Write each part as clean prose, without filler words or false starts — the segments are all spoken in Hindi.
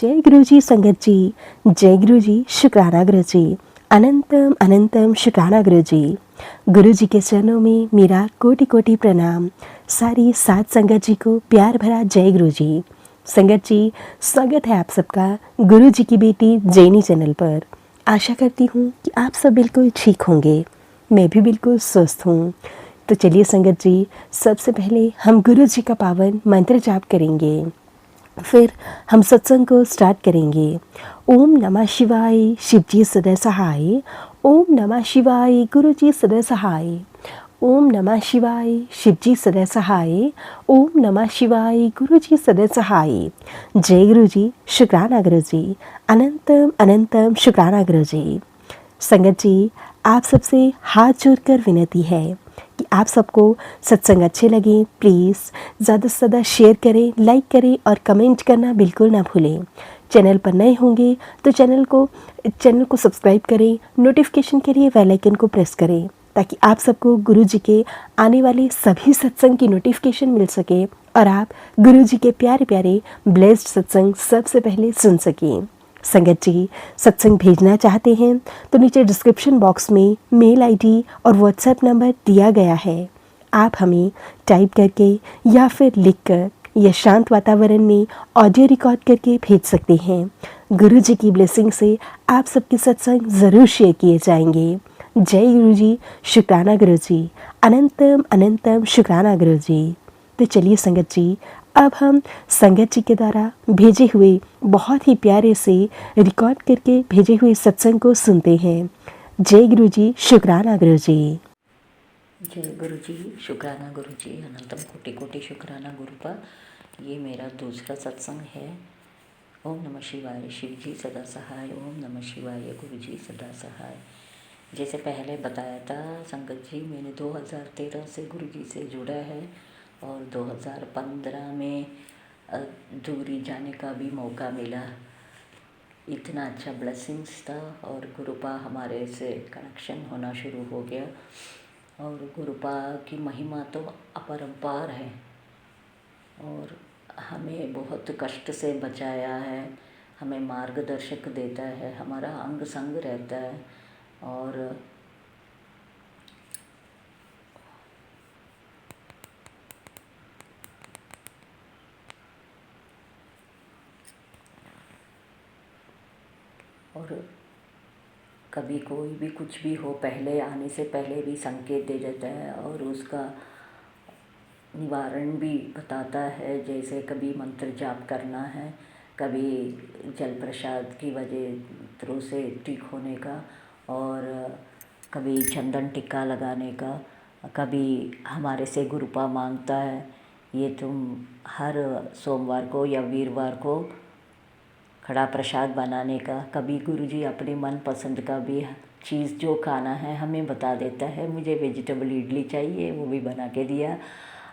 जय गुरु जी संगत जी, जय गुरु जी, शुक्राना गुरु जी, अनंतम अनंतम शुक्राना गुरु जी। गुरु जी के चरणों में मेरा कोटि कोटि प्रणाम। सारी सात संगत जी को प्यार भरा जय गुरु जी। संगत जी, स्वागत है आप सबका गुरु जी की बेटी जैनी चैनल पर। आशा करती हूँ कि आप सब बिल्कुल ठीक होंगे, मैं भी बिल्कुल स्वस्थ हूँ। तो चलिए संगत जी, सबसे पहले हम गुरु जी का पावन मंत्र जाप करेंगे, फिर हम सत्संग को स्टार्ट करेंगे। ओम नमः शिवाय, शिव जी सदा सहाय। ओम नमः शिवाय, गुरु जी सदा सहाय। ओम नमः शिवाय, शिव जी सदा सहाय। ओम नमः शिवाय, गुरु जी सदा सहाय। जय गुरु जी, शुक्राना गुरु जी, अनंतम अनंतम शुक्राना गुरु जी। संगत जी, आप सबसे हाथ जोड़कर विनती है कि आप सबको सत्संग अच्छे लगे, प्लीज़ ज़्यादा से ज़्यादा शेयर करें, लाइक करें और कमेंट करना बिल्कुल ना भूलें। चैनल पर नए होंगे तो चैनल को सब्सक्राइब करें, नोटिफिकेशन के लिए बेल आइकन को प्रेस करें ताकि आप सबको गुरु जी के आने वाले सभी सत्संग की नोटिफिकेशन मिल सके और आप गुरु जी के प्यारे प्यारे ब्लेस्ड सत्संग सबसे पहले सुन सकें। संगत जी, सत्संग भेजना चाहते हैं तो नीचे डिस्क्रिप्शन बॉक्स में मेल आईडी और व्हाट्सएप नंबर दिया गया है। आप हमें टाइप करके या फिर लिखकर या शांत वातावरण में ऑडियो रिकॉर्ड करके भेज सकते हैं। गुरु जी की ब्लेसिंग से आप सबके सत्संग ज़रूर शेयर किए जाएंगे। जय गुरु जी, शुक्राना गुरु जी, अनंतम अनंतम शुक्राना गुरु जी। तो चलिए संगत जी, अब हम संगत जी के द्वारा भेजे हुए बहुत ही प्यारे से रिकॉर्ड करके भेजे हुए सत्संग को सुनते हैं। जय गुरु जी, शुक्राना गुरु जी। जय गुरु जी, शुक्राना गुरु जी, अनंतम कोटि कोटि शुक्राना गुरु का। ये मेरा दूसरा सत्संग है। ओम नमः शिवाय, शिव जी सदा सहाय। ओम नमः शिवाय, गुरु जी सदा सहाय। जैसे पहले बताया था संगत जी, मैंने 2013 से गुरु जी से जुड़ा है और 2015 में दूरी जाने का भी मौका मिला। इतना अच्छा ब्लेसिंग्स था और गुरुपा हमारे से कनेक्शन होना शुरू हो गया। और गुरुपा की महिमा तो अपरंपार है और हमें बहुत कष्ट से बचाया है, हमें मार्गदर्शक देता है, हमारा अंग संग रहता है। और कभी कोई भी कुछ भी हो, पहले आने से पहले भी संकेत दे देता है और उसका निवारण भी बताता है। जैसे कभी मंत्र जाप करना है, कभी जल प्रसाद की वजह थ्रू से ठीक होने का, और कभी चंदन टिक्का लगाने का, कभी हमारे से गुरुपा मांगता है ये तुम हर सोमवार को या वीरवार को खड़ा प्रसाद बनाने का। कभी गुरुजी अपने मन पसंद का भी चीज़ जो खाना है हमें बता देता है। मुझे वेजिटेबल इडली चाहिए, वो भी बना के दिया।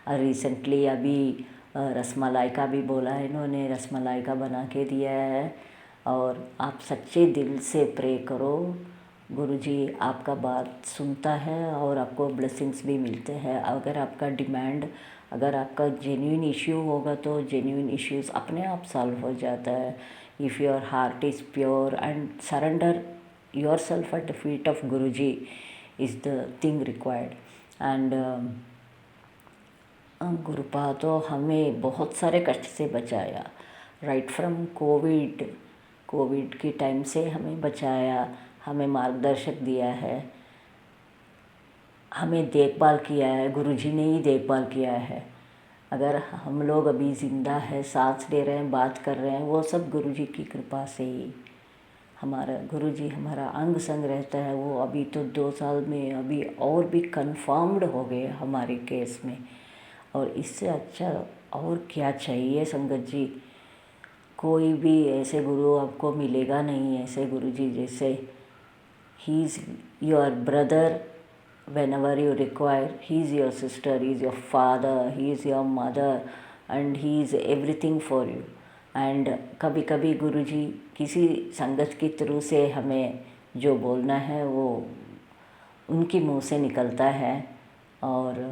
और रिसेंटली अभी रसमलाई का भी बोला है इन्होंने, रसमलाई का बना के दिया है। और आप सच्चे दिल से प्रे करो, गुरुजी आपका बात सुनता है और आपको ब्लेसिंग्स भी मिलते हैं। अगर आपका जेन्युइन इश्यू होगा तो जेन्युइन इश्यूज़ अपने आप सॉल्व हो जाता है। If your heart is pure and surrender yourself at the feet of Guruji is the thing required. And गुरुपा तो हमें बहुत सारे कष्ट से बचाया, राइट फ्रॉम कोविड के टाइम से हमें बचाया, हमें मार्गदर्शक दिया है, हमें देखभाल किया है। गुरुजी ने ही देखभाल किया है। अगर हम लोग अभी ज़िंदा है, सांस ले रहे हैं, बात कर रहे हैं, वो सब गुरुजी की कृपा से ही। हमारा गुरुजी हमारा अंग संग रहता है। वो अभी तो 2 साल में अभी और भी कंफर्म्ड हो गए हमारे केस में। और इससे अच्छा और क्या चाहिए संगत जी। कोई भी ऐसे गुरु आपको मिलेगा नहीं, ऐसे गुरुजी जैसे। He is your brother whenever you require. He is your sister, he is your father, he is your mother, and he is everything for you. And कभी कभी गुरुजी किसी संगत के थ्रू से हमें जो बोलना है वो उनके मुंह से निकलता है। और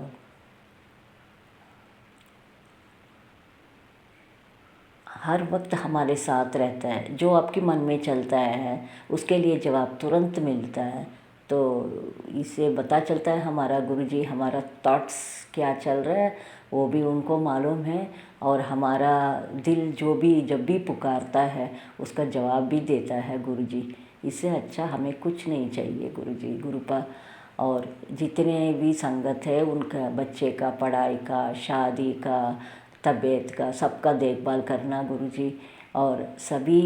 हर वक्त हमारे साथ रहता है, जो आपके मन में चलता है उसके लिए जवाब तुरंत मिलता है। तो इससे पता चलता है हमारा गुरुजी हमारा थॉट्स क्या चल रहा है वो भी उनको मालूम है, और हमारा दिल जो भी जब भी पुकारता है उसका जवाब भी देता है गुरुजी। इससे अच्छा हमें कुछ नहीं चाहिए गुरुजी गुरुपा। और जितने भी संगत है उनका बच्चे का पढ़ाई का शादी का तबीयत का सबका देखभाल करना गुरुजी, और सभी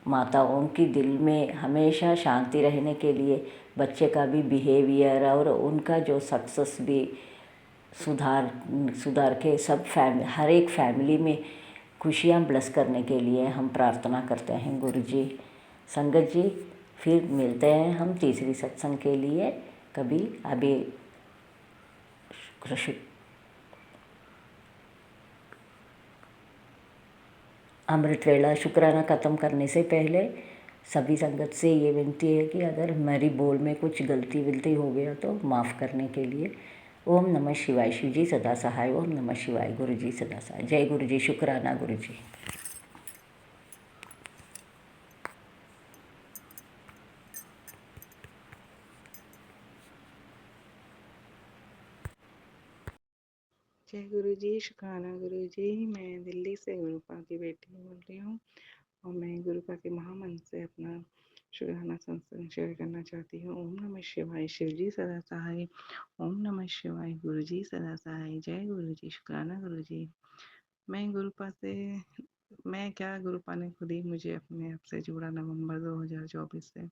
माताओं की दिल में हमेशा शांति रहने के लिए बच्चे का भी बिहेवियर और उनका जो सक्सेस भी सुधार सुधार के सब हर एक फैमिली में खुशियाँ ब्लेस करने के लिए हम प्रार्थना करते हैं गुरुजी। संगत जी फिर मिलते हैं हम तीसरी सत्संग के लिए कभी। अभी कृषि अमृत वेला शुक्राना ख़त्म करने से पहले सभी संगत से ये विनती है कि अगर मेरी बोल में कुछ गलती विलती हो गया तो माफ़ करने के लिए। ओम नमः शिवाय। शिव जी सदा सहाय। ओम नमः शिवाय। गुरु जी सदा सहाय। जय गुरु जी। शुक्राना गुरु जी। जय गुरु जी। शुक्राना गुरु जी। मैं दिल्ली से गुरुपा की बेटी बोल रही हूँ और मैं गुरुपा के महामंत्र से अपना शुक्राना संस्मरण शेयर करना चाहती हूँ। ओम नमः शिवाय। शिव जी सदा सहाय। ओम नमः शिवाय। गुरु जी सदा सहाय। जय गुरु जी। शुक्राना गुरु जी। मैं गुरुपा से मैं क्या गुरुपा ने खुद ही मुझे अपने आप से जोड़ा नवंबर 2024 से।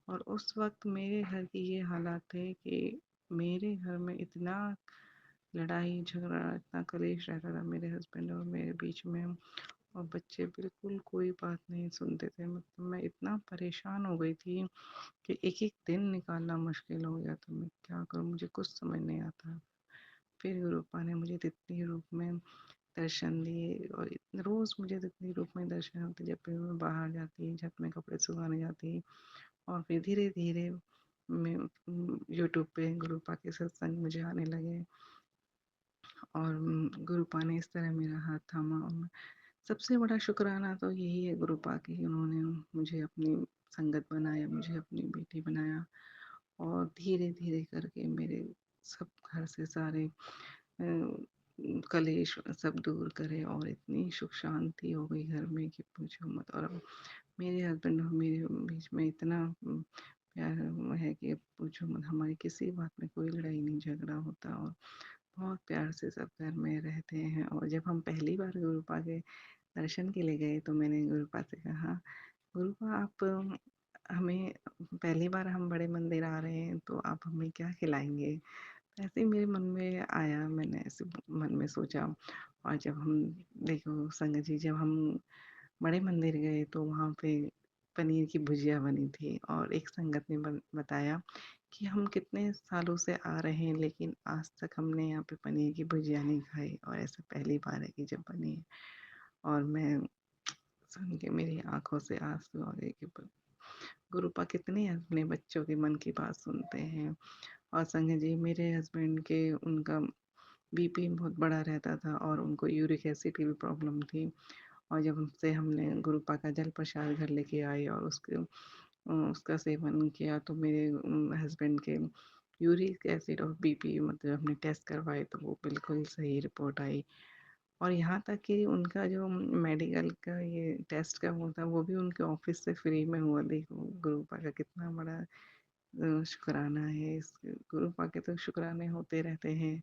और उस वक्त मेरे घर की ये हालात थे कि मेरे घर में इतना लड़ाई झगड़ा इतना कलेश रहता था मेरे हस्बैंड और मेरे बीच में, और बच्चे बिल्कुल कोई बात नहीं सुनते थे। मतलब मैं इतना परेशान हो गई थी कि एक एक दिन निकालना मुश्किल हो गया। तो मैं क्या करूँ, मुझे कुछ समझ नहीं आता। फिर गुरुपा ने मुझे तितली रूप में दर्शन दिए और रोज़ मुझे तितली रूप में दर्शन होते जब भी मैं बाहर जाती, छत में कपड़े सुखाने जाती। और फिर धीरे धीरे मैं यूट्यूब पे गुरुपा के सत्संग मुझे आने लगे और गुरुपा ने इस तरह मेरा हाथ थामा। और सबसे बड़ा शुक्राना तो यही है गुरुपा की, उन्होंने मुझे अपनी संगत बनाया, मुझे अपनी बेटी बनाया और धीरे धीरे करके मेरे सब घर से सारे कलेश सब दूर करे और इतनी सुख शांति हो गई घर में कि पूछो मत। और अब मेरे हस्बैंड और मेरे बीच में इतना प्यार है कि अब पूछो मत। हमारी किसी बात में कोई लड़ाई नहीं झगड़ा होता और बहुत प्यार से सब घर में रहते हैं। और जब हम पहली बार गुरुपा के दर्शन के लिए गए तो मैंने गुरुपा से कहा, गुरुपा आप हमें पहली बार हम बड़े मंदिर आ रहे हैं तो आप हमें क्या खिलाएंगे। ऐसे ही मेरे मन में आया, मैंने ऐसे मन में सोचा। और जब हम देखो संगत जी, जब हम बड़े मंदिर गए तो वहाँ पे पनीर की भुजिया बनी थी और एक संगत ने बताया कि हम कितने सालों से आ रहे हैं लेकिन आज तक हमने यहाँ पे पनीर की भुजिया नहीं खाई और ऐसा पहली बार है कि जब बनी है। और मैं सुन के मेरी आंखों से आंसू आ गए कि गुरुपा कितने अपने बच्चों के मन की बात सुनते हैं। और संजय जी, मेरे हस्बैंड के उनका बीपी बहुत बड़ा रहता था और उनको यूरिक एसिड की भी प्रॉब्लम थी। और जब हमसे हमने गुरुपा का जल प्रसाद घर लेके आए और उसका सेवन किया तो मेरे हस्बैंड के यूरिक एसिड और बीपी मतलब हमने टेस्ट करवाए तो वो बिल्कुल सही रिपोर्ट आई। और यहाँ तक कि उनका जो मेडिकल का ये टेस्ट का हुआ था वो भी उनके ऑफिस से फ्री में हुआ। देखो गुरुपा का कितना बड़ा शुक्राना है। इस गुरुपा के तो शुक्राने होते रहते हैं।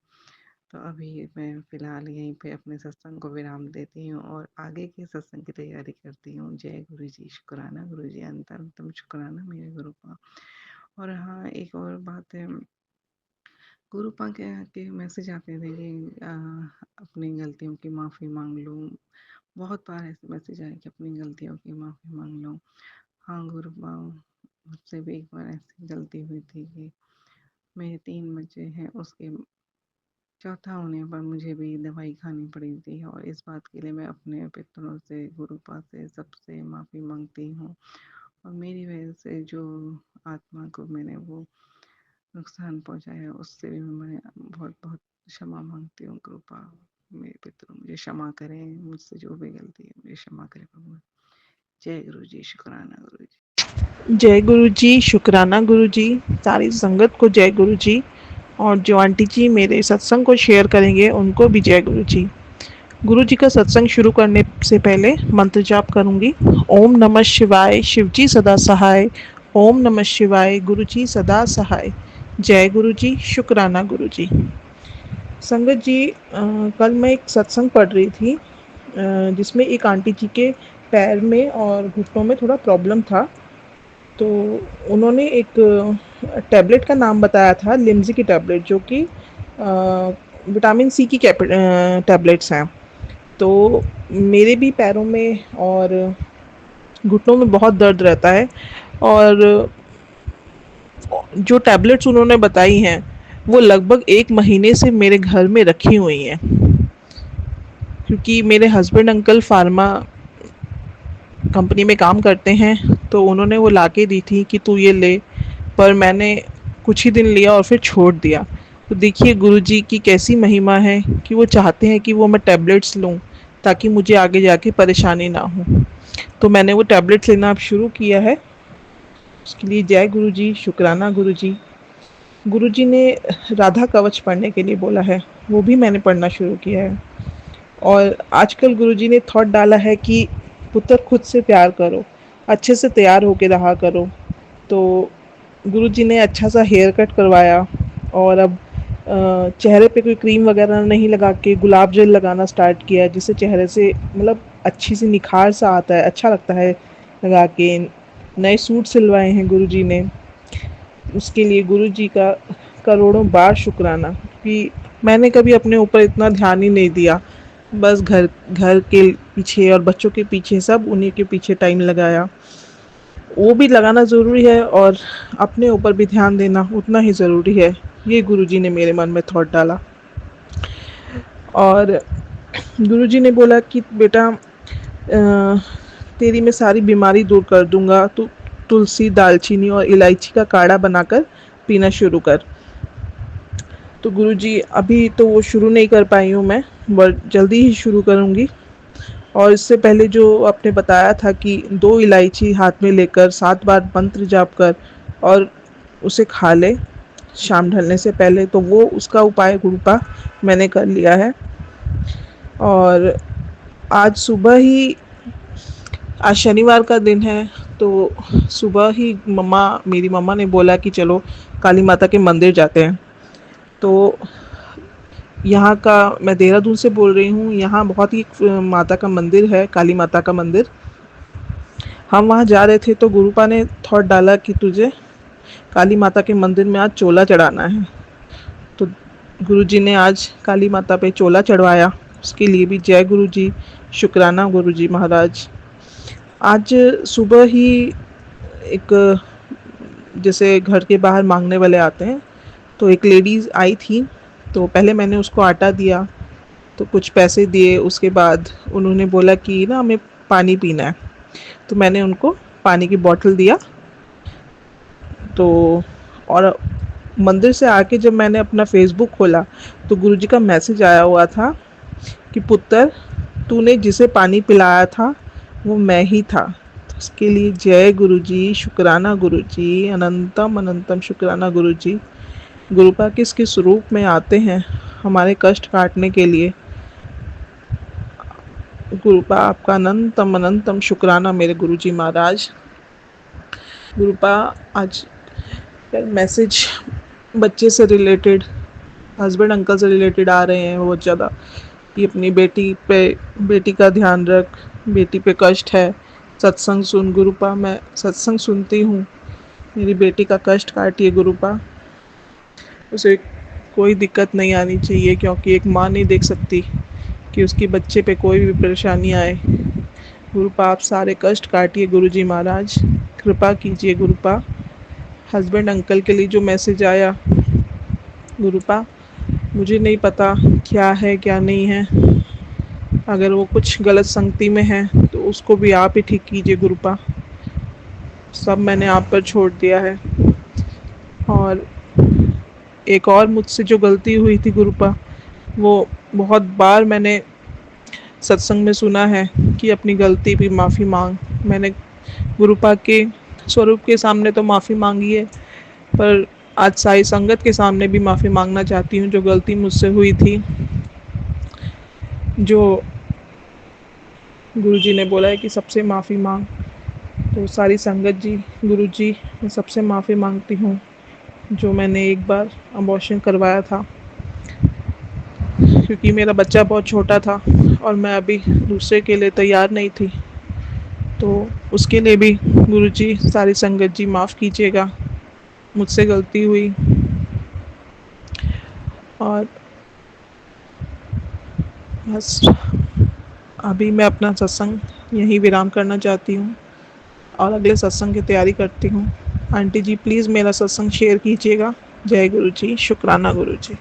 तो अभी मैं फ़िलहाल यहीं पे अपने सत्संग को विराम देती हूँ और आगे के सत्संग की तैयारी करती हूँ। जय गुरु जी। शुक्राना गुरु जी। अंतम शुक्राना मेरे गुरुपा। और हाँ, एक और बात है, गुरुपा के मैसेज आते थे कि अपनी गलतियों की माफ़ी मांग लो। बहुत बार ऐसे मैसेज आए कि अपनी गलतियों की माफ़ी मांग लो। हाँ गुरुपा, मुझसे भी एक बार ऐसी गलती हुई थी कि मेरे 3 बच्चे हैं, उसके चौथा होने पर मुझे भी दवाई खानी पड़ी थी। और इस बात के लिए मैं अपने पितरों से, गुरुपा से, सबसे माफ़ी मांगती हूँ। और मेरी वजह से जो आत्मा को मैंने वो नुकसान पहुँचाया उससे भी मैं बहुत बहुत क्षमा मांगती हूँ गुरुपा। मेरे पितरों मुझे क्षमा करें, मुझसे जो भी गलती है मुझे क्षमा करें भगवान। जय गुरु जी, शुक्राना गुरु जी। जय गुरु जी, शुक्राना गुरु जी, सारी संगत को जय गुरु जी, और जो आंटी जी मेरे सत्संग को शेयर करेंगे उनको भी जय गुरु जी। गुरु जी का सत्संग शुरू करने से पहले मंत्र जाप करूंगी। ओम नमः शिवाय, शिवजी सदा सहाय। ओम नमः शिवाय, गुरु जी सदा सहाय। जय गुरु जी, शुक्राना गुरु जी। संगत जी, कल मैं एक सत्संग पढ़ रही थी जिसमें एक आंटी जी के पैर में और घुटनों में थोड़ा प्रॉब्लम था। तो उन्होंने एक टैबलेट का नाम बताया था, लिम्जी की टैबलेट, जो कि विटामिन सी की टैबलेट्स हैं। तो मेरे भी पैरों में और घुटनों में बहुत दर्द रहता है, और जो टैबलेट्स उन्होंने बताई हैं वो लगभग 1 महीने से मेरे घर में रखी हुई हैं, क्योंकि मेरे हस्बैंड अंकल फार्मा कंपनी में काम करते हैं। तो उन्होंने वो ला के दी थी कि तू ये ले, पर मैंने कुछ ही दिन लिया और फिर छोड़ दिया। तो देखिए गुरुजी की कैसी महिमा है कि वो चाहते हैं कि वो मैं टैबलेट्स लूँ ताकि मुझे आगे जाके परेशानी ना हो। तो मैंने वो टैबलेट्स लेना अब शुरू किया है। उसके लिए जय गुरुजी, शुक्राना गुरुजी। गुरुजी ने राधा कवच पढ़ने के लिए बोला है, वो भी मैंने पढ़ना शुरू किया है। और आजकल गुरुजी ने थॉट डाला है कि पुत्र खुद से प्यार करो, अच्छे से तैयार होके रहा करो। तो गुरुजी ने अच्छा सा हेयर कट करवाया, और अब चेहरे पे कोई क्रीम वगैरह नहीं लगा के गुलाब जल लगाना स्टार्ट किया, जिससे चेहरे से मतलब अच्छी सी निखार सा आता है, अच्छा लगता है लगा के। नए सूट सिलवाए हैं गुरुजी ने, उसके लिए गुरुजी का करोड़ों बार शुक्राना, कि मैंने कभी अपने ऊपर इतना ध्यान ही नहीं दिया। बस घर घर के पीछे और बच्चों के पीछे, सब उन्हीं के पीछे टाइम लगाया। वो भी लगाना ज़रूरी है, और अपने ऊपर भी ध्यान देना उतना ही ज़रूरी है। ये गुरुजी ने मेरे मन में थॉट डाला। और गुरुजी ने बोला कि बेटा, तेरी मैं सारी बीमारी दूर कर दूंगा, तू तुलसी, दालचीनी और इलायची का काढ़ा बनाकर पीना शुरू कर। तो गुरुजी, अभी तो वो शुरू नहीं कर पाई हूँ मैं, बट जल्दी ही शुरू करूँगी। और इससे पहले जो आपने बताया था कि 2 इलायची हाथ में लेकर 7 बार मंत्र जाप कर और उसे खा ले शाम ढलने से पहले, तो वो उसका उपाय गुरुपा मैंने कर लिया है। और आज सुबह ही, आज शनिवार का दिन है, तो सुबह ही मेरी मम्मा ने बोला कि चलो काली माता के मंदिर जाते हैं। तो यहाँ का, मैं देहरादून से बोल रही हूँ, यहाँ बहुत ही माता का मंदिर है, काली माता का मंदिर। हम वहाँ जा रहे थे तो गुरुपा ने थॉट डाला कि तुझे काली माता के मंदिर में आज चोला चढ़ाना है। तो गुरुजी ने आज काली माता पे चोला चढ़वाया। उसके लिए भी जय गुरुजी, शुक्राना गुरुजी महाराज। आज सुबह ही एक, जैसे घर के बाहर मांगने वाले आते हैं, तो एक लेडीज़ आई थी। तो पहले मैंने उसको आटा दिया, तो कुछ पैसे दिए। उसके बाद उन्होंने बोला कि ना हमें पानी पीना है, तो मैंने उनको पानी की बोतल दिया। तो और मंदिर से आके जब मैंने अपना फेसबुक खोला तो गुरुजी का मैसेज आया हुआ था कि पुत्र, तूने जिसे पानी पिलाया था वो मैं ही था। तो उसके लिए जय गुरुजी, शुक्राना गुरुजी, अनंतम अनंतम शुक्राना गुरुजी। गुरुपा किस किस रूप में आते हैं हमारे कष्ट काटने के लिए। गुरुपा आपका अनंतम अनंतम शुक्राना मेरे गुरुजी महाराज। गुरुपा, आज मैसेज बच्चे से रिलेटेड, हस्बैंड अंकल से रिलेटेड आ रहे हैं बहुत ज़्यादा, कि अपनी बेटी का ध्यान रख, बेटी पे कष्ट है, सत्संग सुन। गुरुपा, मैं सत्संग सुनती हूँ, मेरी बेटी का कष्ट काटिए गुरुपा। उसे कोई दिक्कत नहीं आनी चाहिए, क्योंकि एक माँ नहीं देख सकती कि उसके बच्चे पे कोई भी परेशानी आए। गुरुपा, आप सारे कष्ट काटिए गुरुजी महाराज, कृपा कीजिए गुरुपा। हस्बैंड अंकल के लिए जो मैसेज आया गुरुपा, मुझे नहीं पता क्या है क्या नहीं है। अगर वो कुछ गलत संगति में है तो उसको भी आप ही ठीक कीजिए गुरुपा। सब मैंने आप पर छोड़ दिया है। और एक और मुझसे जो गलती हुई थी गुरुपा, वो बहुत बार मैंने सत्संग में सुना है कि अपनी गलती भी माफ़ी मांग। मैंने गुरुपाद के स्वरूप के सामने तो माफ़ी मांगी है, पर आज साई संगत के सामने भी माफ़ी मांगना चाहती हूँ। जो गलती मुझसे हुई थी, जो गुरुजी ने बोला है कि सबसे माफ़ी मांग, तो सारी संगत जी, गुरुजी, मैं सबसे माफ़ी मांगती हूँ। जो मैंने एक बार अबॉर्शन करवाया था, क्योंकि मेरा बच्चा बहुत छोटा था और मैं अभी दूसरे के लिए तैयार नहीं थी, तो उसके लिए भी गुरुजी, सारी संगत जी माफ़ कीजिएगा, मुझसे गलती हुई। और बस अभी मैं अपना सत्संग यहीं विराम करना चाहती हूँ और अगले सत्संग की तैयारी करती हूँ। आंटी जी प्लीज़ मेरा सत्संग शेयर कीजिएगा। जय गुरु जी, शुक्राना गुरु जी।